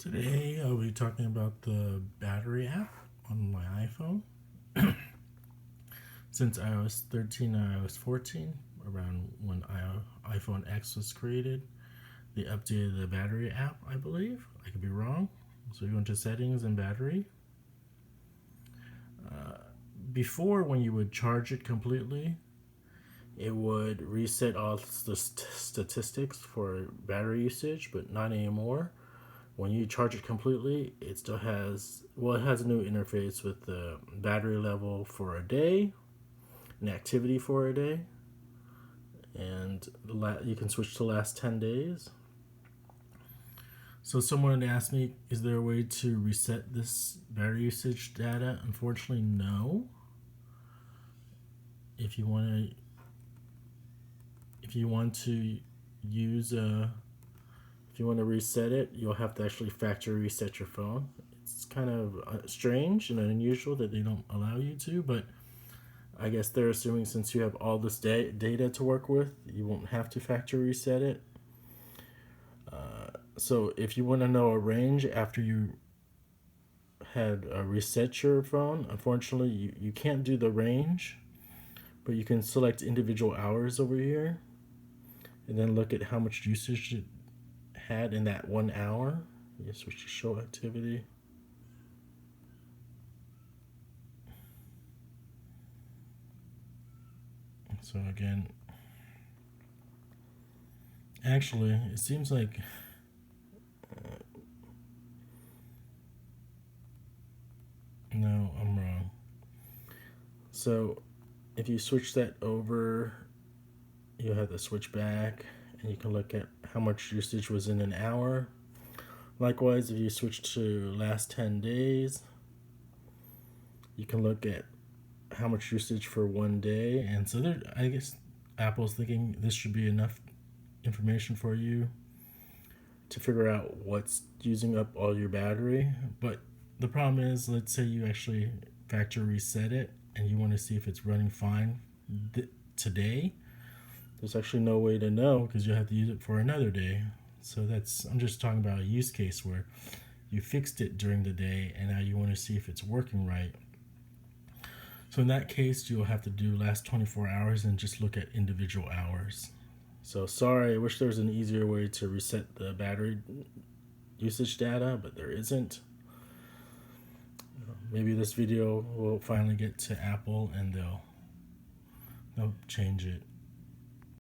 Today I'll be talking about the battery app on my iPhone. Since iOS 13 and iOS 14, around when iPhone X was created, they updated the battery app, I believe. I could be wrong. So you go into settings and battery. Before, when you would charge it completely, it would reset all the statistics for battery usage, but not anymore. When you charge it completely, it still has, it has a new interface with the battery level for a day, an activity for a day, and you can switch to last 10 days. So someone asked me, is there a way to reset this battery usage data? Unfortunately, no. If you want to reset it, you'll have to actually factory reset your phone. It's kind of strange and unusual that they don't allow you to, but I guess they're assuming since you have all this data to work with, you won't have to factory reset it. So if you want to know a range after you had reset your phone, unfortunately you can't do the range, but you can select individual hours over here and then look at how much usage it had in that 1 hour. You switch to show activity. So again, actually, it seems like no, I'm wrong. So if you switch that over, you have to switch back and you can look at how much usage was in an hour. Likewise, if you switch to last 10 days, you can look at how much usage for 1 day. And so I guess Apple's thinking this should be enough information for you to figure out what's using up all your battery. But the problem is, let's say you actually factory reset it and you want to see if it's running fine today. There's actually no way to know because you have to use it for another day. So I'm just talking about a use case where you fixed it during the day and now you want to see if it's working right. So in that case, you'll have to do last 24 hours and just look at individual hours. So sorry, I wish there was an easier way to reset the battery usage data, but there isn't. Maybe this video will finally get to Apple and they'll change it.